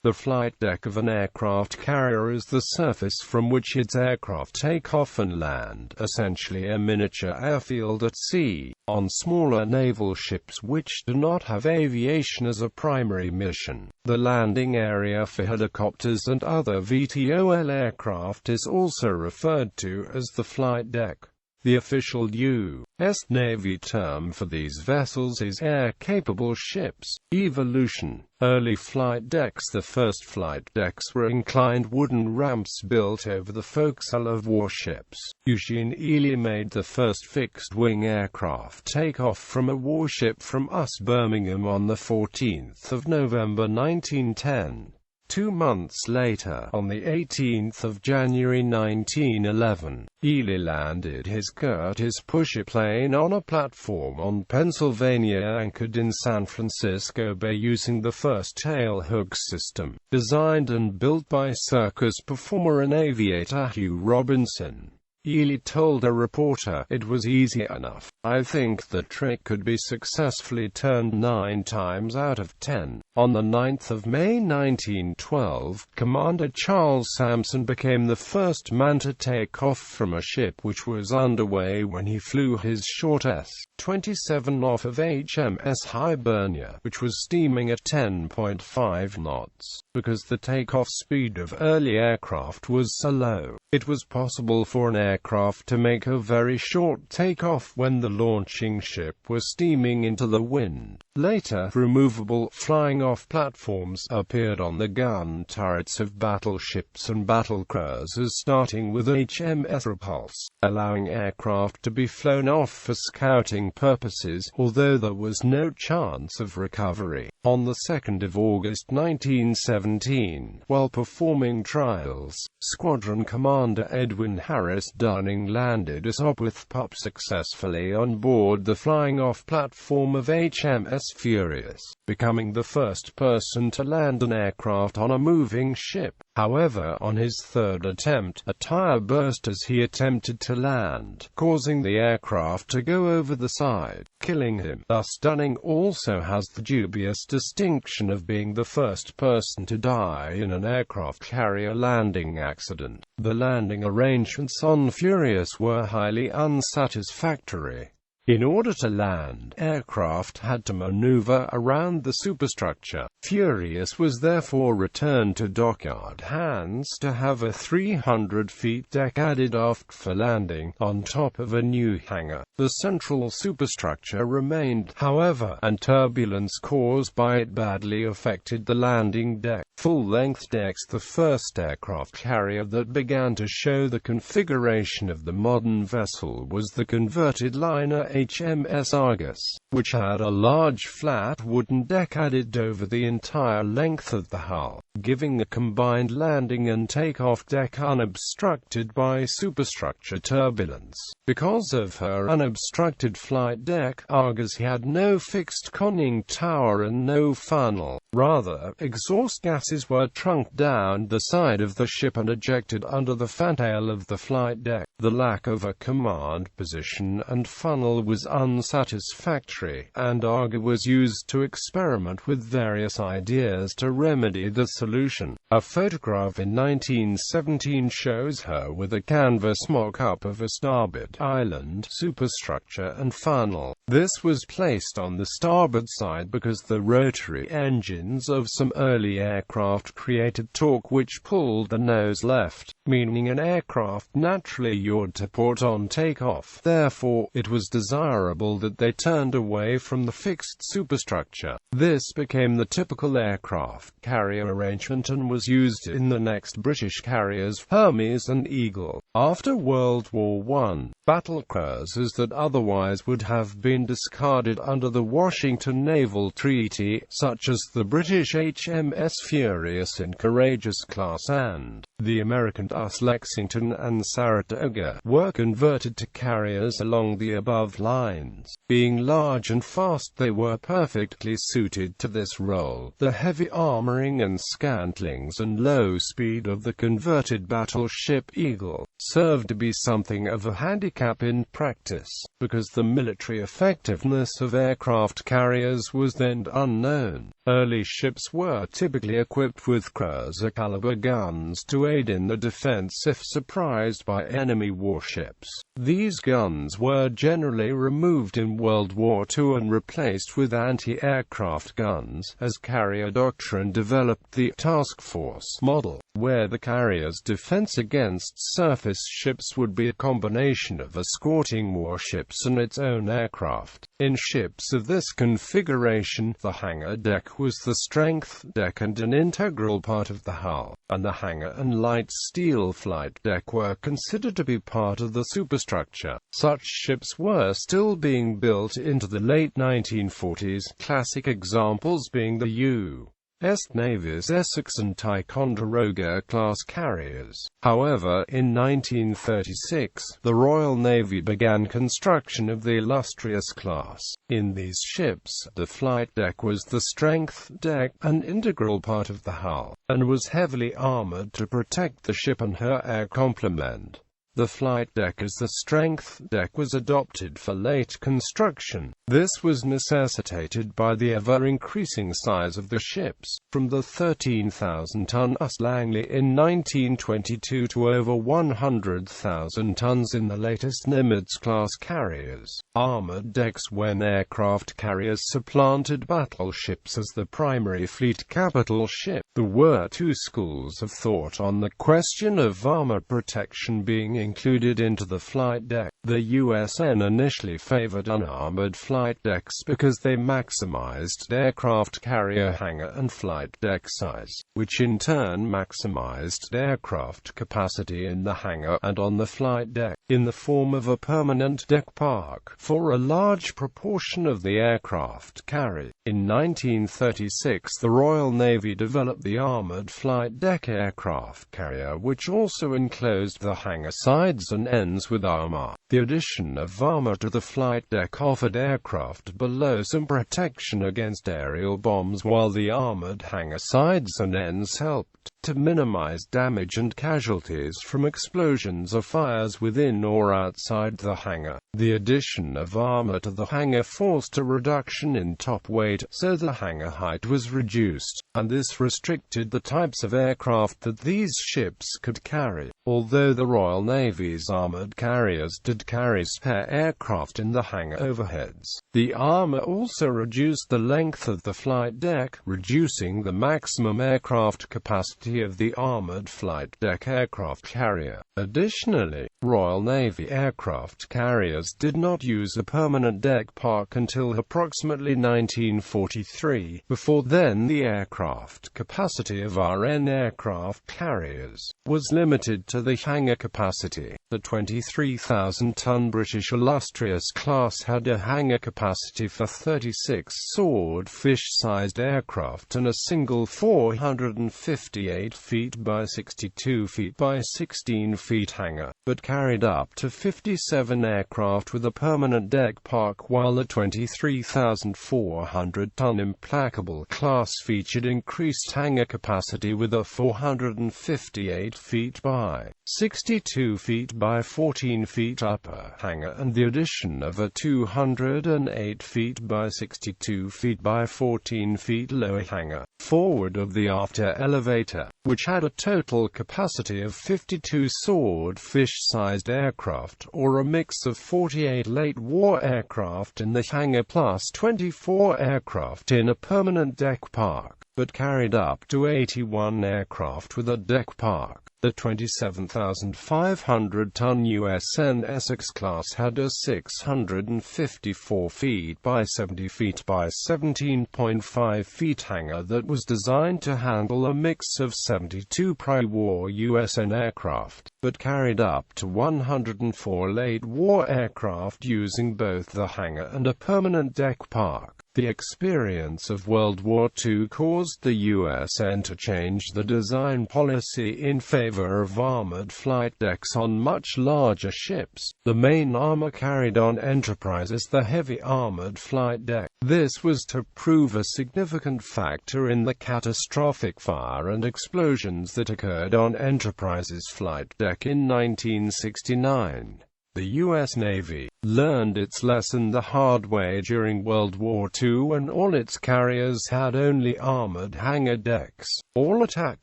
The flight deck of an aircraft carrier is the surface from which its aircraft take off and land, essentially a miniature airfield at sea. On smaller naval ships which do not have aviation as a primary mission, the landing area for helicopters and other VTOL aircraft is also referred to as the flight deck. The official U.S.Navy term for these vessels is air-capable ships. Evolution. Early flight decks. The first flight decks were inclined wooden ramps built over the forecastle of warships. Eugene Ely made the first fixed-wing aircraft take off from a warship from US Birmingham on 14 November 1910. 2 months later, on 18 January 1911, Ely landed his Curtiss pusher plane on a platform on Pennsylvania anchored in San Francisco Bay using the first tailhook system, designed and built by circus performer and aviator Hugh Robinson. Ely told a reporter, "It was easy enough. I think the trick could be successfully turned 9 times out of 10. On 9 May 1912, Commander Charles Sampson became the first man to take off from a ship which was underway when he flew his short S-27 off of HMS Hibernia, which was steaming at 10.5 knots. Because the takeoff speed of early aircraft was so low, it was possible for an aircraft to make a very short takeoff when the launching ship was steaming into the wind. Later, removable flying-off platforms appeared on the gun turrets of battleships and battlecruisers, starting with HMS Repulse, allowing aircraft to be flown off for scouting purposes, although there was no chance of recovery. On 2 August 1917, while performing trials, Squadron Commander Edwin Harris Dunning landed a Sopwith pup successfully on board the flying-off platform of HMS Furious, becoming the first person to land an aircraft on a moving ship. However, on his third attempt, a tire burst as he attempted to land, causing the aircraft to go over the side, killing him. Thus Dunning also has the dubious distinction of being the first person to die in an aircraft carrier landing accident. The landing arrangements on Furious were highly unsatisfactory. In order to land, aircraft had to maneuver around the superstructure. Furious was therefore returned to dockyard hands to have a 300-feet deck added aft for landing, on top of a new hangar. The central superstructure remained, however, and turbulence caused by it badly affected the landing deck. Full-length decks. The first aircraft carrier that began to show the configuration of the modern vessel was the converted liner HMS Argus, which had a large flat wooden deck added over the entire length of the hull, giving a combined landing and takeoff deck unobstructed by superstructure turbulence. Because of her unobstructed flight deck, Argus had no fixed conning tower and no funnel. Rather, exhaust gases were trunked down the side of the ship and ejected under the fantail of the flight deck. The lack of a command position and funnel was unsatisfactory, and Argus was used to experiment with various ideas to remedy the solution. A photograph in 1917 shows her with a canvas mock-up of a starboard island superstructure and funnel. This was placed on the starboard side because the rotary engines of some early aircraft created torque which pulled the nose left, meaning an aircraft naturally yawed to port on takeoff. Therefore, it was desirable that they turned away from the fixed superstructure. This became the typical aircraft carrier arrangement and was used in the next British carriers, Hermes and Eagle. After World War I, battlecruisers that otherwise would have been discarded under the Washington Naval Treaty, such as the British HMS Furious in Courageous class and the American US Lexington and Saratoga, were converted to carriers along the above lines. Being large and fast, they were perfectly suited to this role. The heavy armoring and scantlings and low speed of the converted battleship Eagle served to be something of a handicap in practice, because the military effectiveness of aircraft carriers was then unknown. Early ships were typically equipped with cruiser-caliber guns to aid in the defense if surprised by enemy warships. These guns were generally removed in World War II and replaced with anti-aircraft guns, as carrier doctrine developed the task force model, where the carrier's defense against surface ships would be a combination of escorting warships and its own aircraft. In ships of this configuration, the hangar deck was the strength deck and an integral part of the hull, and the hangar and light steel flight deck were considered to be part of the superstructure. Such ships were still being built into the late 1940s, classic examples being the U.S.Navy's Essex and Ticonderoga-class carriers. However, in 1936, the Royal Navy began construction of the illustrious class. In these ships, the flight deck was the strength deck, an integral part of the hull, and was heavily armored to protect the ship and her air complement. The flight deck as the strength deck was adopted for late construction. This was necessitated by the ever-increasing size of the ships, from the 13,000-ton Langley in 1922 to over 100,000 tons in the latest Nimitz-class carriers. Armored decks when aircraft carriers supplanted battleships as the primary fleet capital ship. There were two schools of thought on the question of armor protection being included into the flight deck. The U.S.N. initially favored unarmored flight decks because they maximized aircraft carrier hangar and flight deck size, which in turn maximized aircraft capacity in the hangar and on the flight deck, in the form of a permanent deck park, for a large proportion of the aircraft carried. In 1936, the Royal Navy developed the armored flight deck aircraft carrier, which also enclosed the hangar sides and ends with armor. The addition of armor to the flight deck offered aircraft below some protection against aerial bombs, while the armored hangar sides and ends helped to minimize damage and casualties from explosions or fires within or outside the hangar. The addition of armor to the hangar forced a reduction in top weight, so the hangar height was reduced, and this restricted the types of aircraft that these ships could carry. Although the Royal Navy's armored carriers did carry spare aircraft in the hangar overheads, the armor also reduced the length of the flight deck, reducing the maximum aircraft capacity of the armored flight deck aircraft carrier. Additionally, Royal Navy aircraft carriers did not use a permanent deck park until approximately 1943. Before then, the aircraft capacity of RN aircraft carriers was limited to the hangar capacity. The 23,000-ton British Illustrious class had a hangar capacity for 36 swordfish-sized aircraft and a single 458 feet by 62 feet by 16 feet hangar, but carried up to 57 aircraft with a permanent deck park, while the 23,400-ton Implacable class featured increased hangar capacity with a 458 feet by 62 feet by 14 feet upper hangar and the addition of a 208 feet by 62 feet by 14 feet lower hangar, forward of the after elevator, which had a total capacity of 52 swordfish-sized aircraft, or a mix of 48 late war aircraft in the hangar plus 24 aircraft in a permanent deck park, but carried up to 81 aircraft with a deck park. The 27,500-ton U.S.N. Essex class had a 654 feet by 70 feet by 17.5 feet hangar that was designed to handle a mix of 72 pre-war U.S.N. aircraft, but carried up to 104 late war aircraft using both the hangar and a permanent deck park. The experience of World War II caused the U.S.N. to change the design policy in favor of armored flight decks on much larger ships. The main armor carried on Enterprise is the heavy armored flight deck. This was to prove a significant factor in the catastrophic fire and explosions that occurred on Enterprise's flight deck in 1969. The U.S. Navy learned its lesson the hard way during World War II when all its carriers had only armored hangar decks. All attack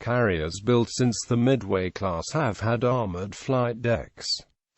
carriers built since the Midway class have had armored flight decks.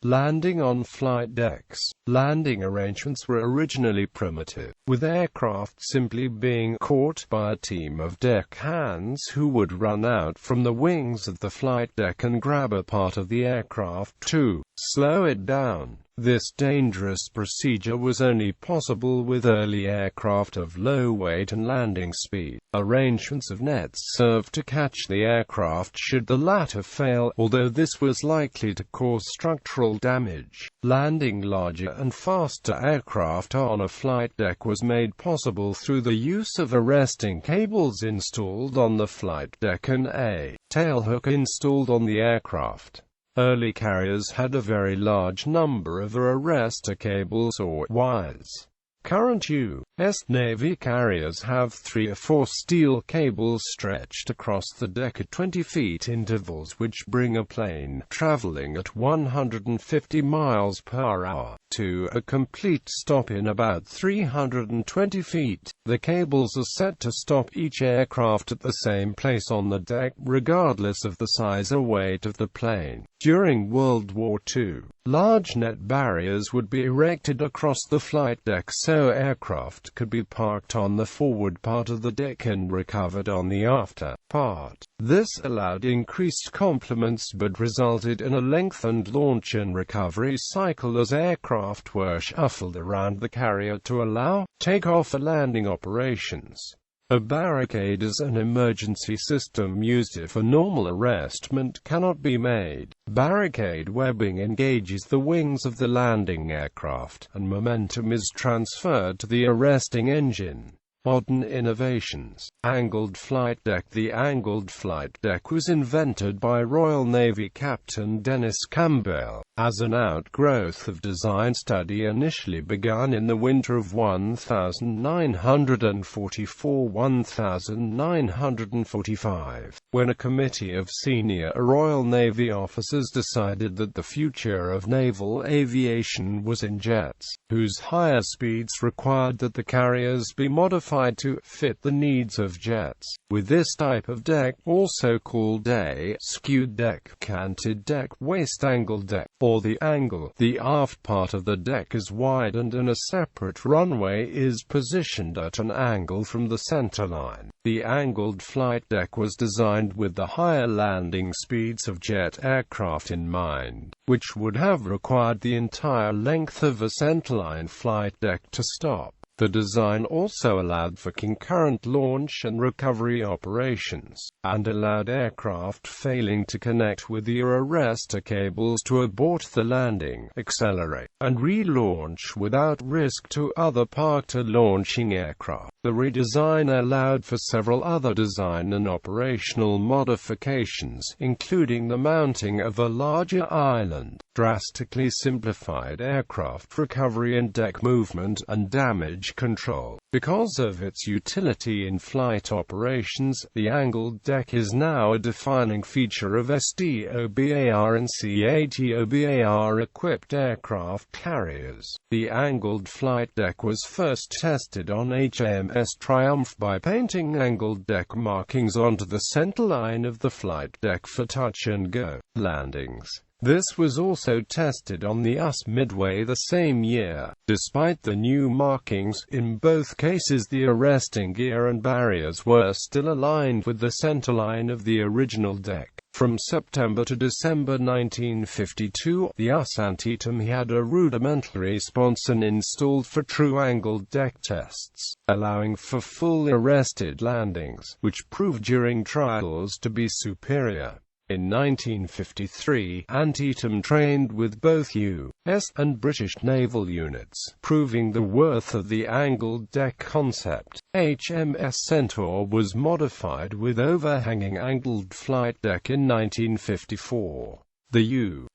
Landing on flight decks. Landing arrangements were originally primitive, with aircraft simply being caught by a team of deck hands who would run out from the wings of the flight deck and grab a part of the aircraft to slow it down. This dangerous procedure was only possible with early aircraft of low weight and landing speed. Arrangements of nets served to catch the aircraft should the latter fail, although this was likely to cause structural damage. Landing larger and faster aircraft on a flight deck was made possible through the use of arresting cables installed on the flight deck and a tailhook installed on the aircraft. Early carriers had a very large number of arrestor cables or wires. Current U.S.Navy carriers have 3 or 4 steel cables stretched across the deck at 20 feet intervals, which bring a plane traveling at 150 miles per hour to a complete stop in about 320 feet. The cables are set to stop each aircraft at the same place on the deck, regardless of the size or weight of the plane. During World War II, large net barriers would be erected across the flight deck so aircraft could be parked on the forward part of the deck and recovered on the after part. This allowed increased complements but resulted in a lengthened launch and recovery cycle as aircraft were shuffled around the carrier to allow takeoff and landing operations. A barricade is an emergency system used if a normal arrestment cannot be made. Barricade webbing engages the wings of the landing aircraft, and momentum is transferred to the arresting engine. Modern innovations. Angled flight deck. The angled flight deck was invented by Royal Navy Captain Dennis Campbell, as an outgrowth of design study initially begun in the winter of 1944–1945, when a committee of senior Royal Navy officers decided that the future of naval aviation was in jets, whose higher speeds required that the carriers be modified to fit the needs of jets. With this type of deck, also called a skewed deck, canted deck, waist-angled deck, or the angle, the aft part of the deck is widened and a separate runway is positioned at an angle from the centerline. The angled flight deck was designed with the higher landing speeds of jet aircraft in mind, which would have required the entire length of a centerline flight deck to stop. The design also allowed for concurrent launch and recovery operations, and allowed aircraft failing to connect with the arrestor cables to abort the landing, accelerate, and relaunch without risk to other parked or launching aircraft. The redesign allowed for several other design and operational modifications, including the mounting of a larger island, drastically simplified aircraft recovery and deck movement, and damage control. Because of its utility in flight operations, the angled deck is now a defining feature of STOBAR and CATOBAR equipped aircraft carriers. The angled flight deck was first tested on HMS Triumph by painting angled deck markings onto the centerline of the flight deck for touch-and-go landings. This was also tested on the US Midway the same year. Despite the new markings, in both cases the arresting gear and barriers were still aligned with the centerline of the original deck. From September to December 1952, the US Antietam had a rudimentary sponson installed for true angled deck tests, allowing for full arrested landings, which proved during trials to be superior. In 1953, Antietam trained with both U.S. and British naval units, proving the worth of the angled deck concept. HMS Centaur was modified with overhanging angled flight deck in 1954. The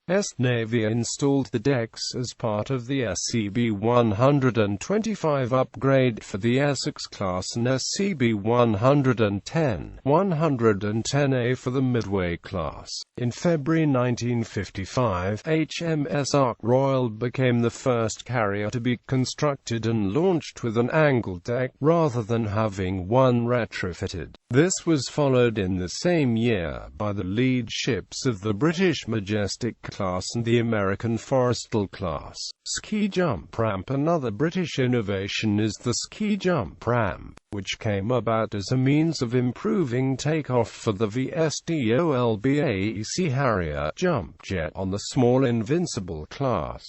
U.S.Navy installed the decks as part of the SCB-125 upgrade for the Essex-class and SCB-110-110A for the Midway class. In February 1955, HMS Ark Royal became the first carrier to be constructed and launched with an angled deck, rather than having one retrofitted. This was followed in the same year by the lead ships of the British Majestic class and the American Forrestal class. Ski jump ramp. Another British innovation is the ski jump ramp, which came about as a means of improving takeoff for the VTOL Sea Harrier jump jet on the small Invincible class.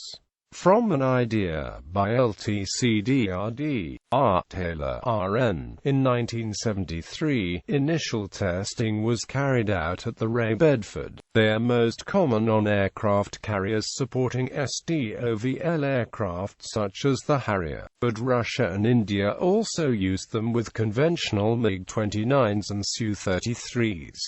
From an idea by LTCDRD, Art Taylor, RN, in 1973, initial testing was carried out at the Ray Bedford. They are most common on aircraft carriers supporting STOVL aircraft such as the Harrier, but Russia and India also used them with conventional MiG-29s and Su-33s.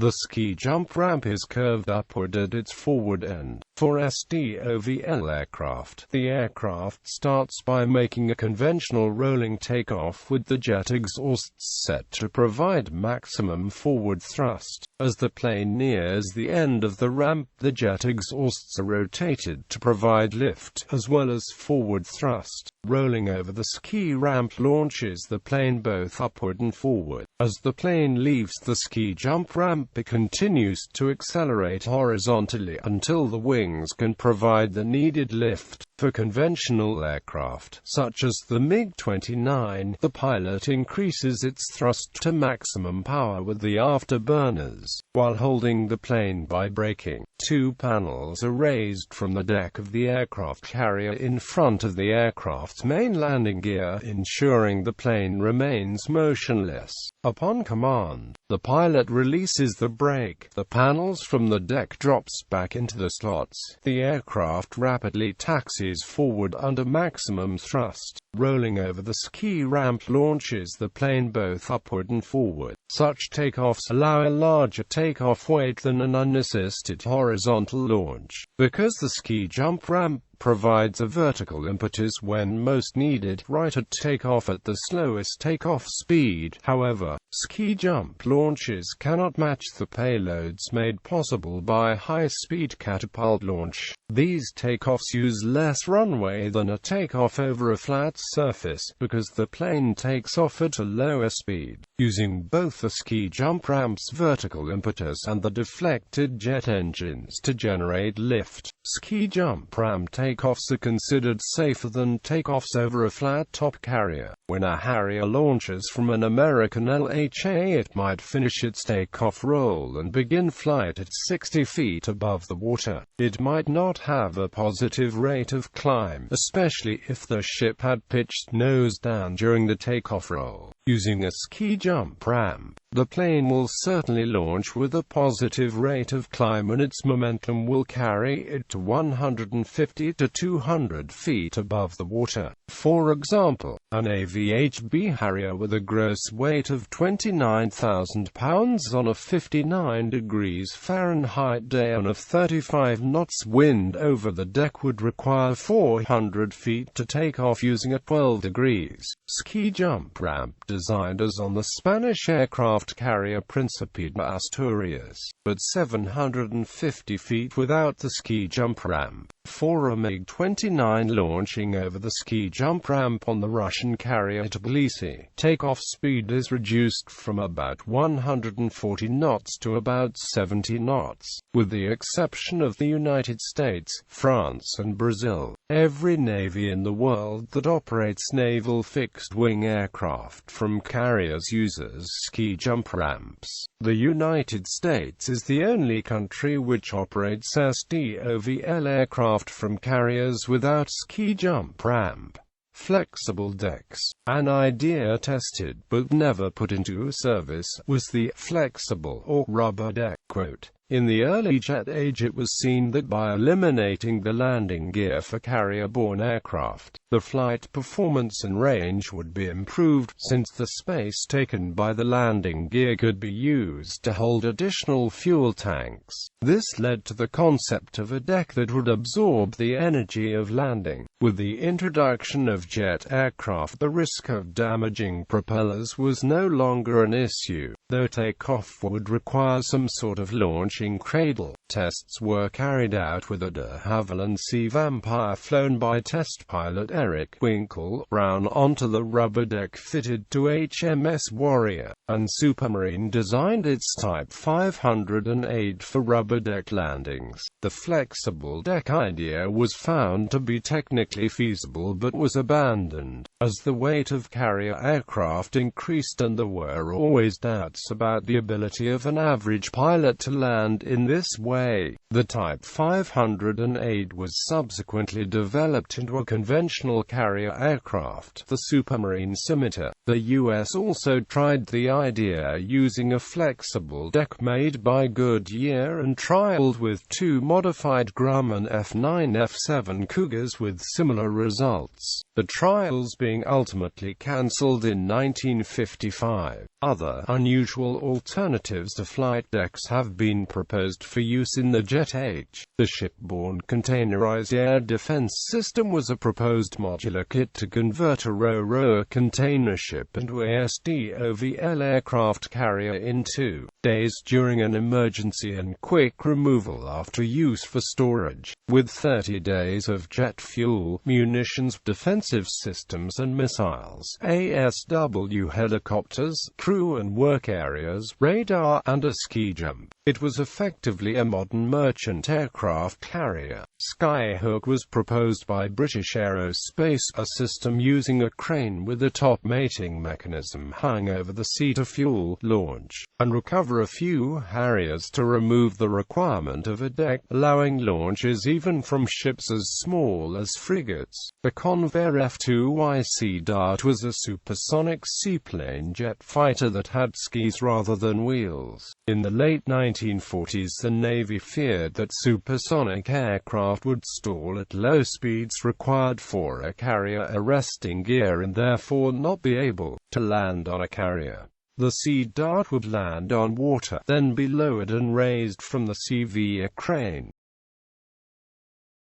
The ski jump ramp is curved upward at its forward end. For STOVL aircraft, the aircraft starts by making a conventional rolling takeoff with the jet exhausts set to provide maximum forward thrust. As the plane nears the end of the ramp, the jet exhausts are rotated to provide lift, as well as forward thrust. Rolling over the ski ramp launches the plane both upward and forward. As the plane leaves the ski jump ramp, it continues to accelerate horizontally until the wings can provide the needed lift. For conventional aircraft, such as the MiG-29, the pilot increases its thrust to maximum power with the afterburners, while holding the plane by braking. Two panels are raised from the deck of the aircraft carrier in front of the aircraft's main landing gear, ensuring the plane remains motionless. Upon command, the pilot releases the brake. The panels from the deck drops back into the slots. The aircraft rapidly taxis forward under maximum thrust. Rolling over the ski ramp launches the plane both upward and forward. Such takeoffs allow a larger takeoff weight than an unassisted horizontal launch. Because the ski jump ramp provides a vertical impetus when most needed, right at takeoff at the slowest takeoff speed. However, ski jump launches cannot match the payloads made possible by high-speed catapult launch. These takeoffs use less runway than a takeoff over a flat surface, because the plane takes off at a lower speed, using both the ski jump ramp's vertical impetus and the deflected jet engines to generate lift. Ski jump ramp takeoffs are considered safer than takeoffs over a flat-top carrier. When a Harrier launches from an American LHA, it might finish its takeoff roll and begin flight at 60 feet above the water. It might not have a positive rate of climb, especially if the ship had pitched nose down during the takeoff roll. Using a ski jump ramp, the plane will certainly launch with a positive rate of climb, and its momentum will carry it to 150 to 200 feet above the water. For example, an AVHB Harrier with a gross weight of 29,000 pounds on a 59 degrees Fahrenheit day and a 35 knots wind over the deck would require 400 feet to take off using a 12 degrees ski jump ramp designed as on the Spanish aircraft carrier Príncipe de Asturias, but 750 feet without the ski jump ramp. For a MiG-29 launching over the ski jump ramp on the Russian carrier Tbilisi, takeoff speed is reduced from about 140 knots to about 70 knots. With the exception of the United States, France and Brazil, every navy in the world that operates naval fixed-wing aircraft from carriers uses ski jump ramps. The United States is the only country which operates STOVL aircraft from carriers without ski jump ramp. Flexible decks. An idea tested but never put into service was the flexible or rubber deck. Quote, In the early jet age it was seen that by eliminating the landing gear for carrier-borne aircraft, the flight performance and range would be improved, since the space taken by the landing gear could be used to hold additional fuel tanks. This led to the concept of a deck that would absorb the energy of landing. With the introduction of jet aircraft, the risk of damaging propellers was no longer an issue, though takeoff would require some sort of launching cradle. Tests were carried out with a de Havilland Sea Vampire flown by test pilot Eric Winkle Brown onto the rubber deck fitted to HMS Warrior, and Supermarine designed its Type 508 for rubber deck landings. The flexible deck idea was found to be technically feasible but was abandoned, as the weight of carrier aircraft increased and there were always doubts about the ability of an average pilot to land in this way. The Type 508 was subsequently developed into a conventional carrier aircraft, the Supermarine Scimitar. The U.S. also tried the idea using a flexible deck made by Goodyear and trialed with two modified Grumman F9-F7 Cougars with similar results, the trials being ultimately cancelled in 1955. Other unusual alternatives to flight decks have been proposed for use in the jet age. The shipborne containerized air defense system was a proposed modular kit to convert a ro-ro container ship into a STOVL aircraft carrier in 2 days during an emergency and quick removal after use for storage. With 30 days of jet fuel, munitions, defensive systems and missiles, ASW helicopters, crew and work areas, radar, and a ski jump. It was effectively a modern merchant aircraft carrier. Skyhook was proposed by British Aerospace, a system using a crane with a top mating mechanism hung over the sea to fuel, launch, and recover a few Harriers to remove the requirement of a deck, allowing launches even from ships as small as frigates. The Convair F-2Y Sea Dart was a supersonic seaplane jet fighter that had skis rather than wheels. In the late 1940s, the Navy feared that supersonic aircraft would stall at low speeds required for a carrier arresting gear and therefore not be able to land on a carrier. The Sea Dart would land on water, then be lowered and raised from the sea via crane.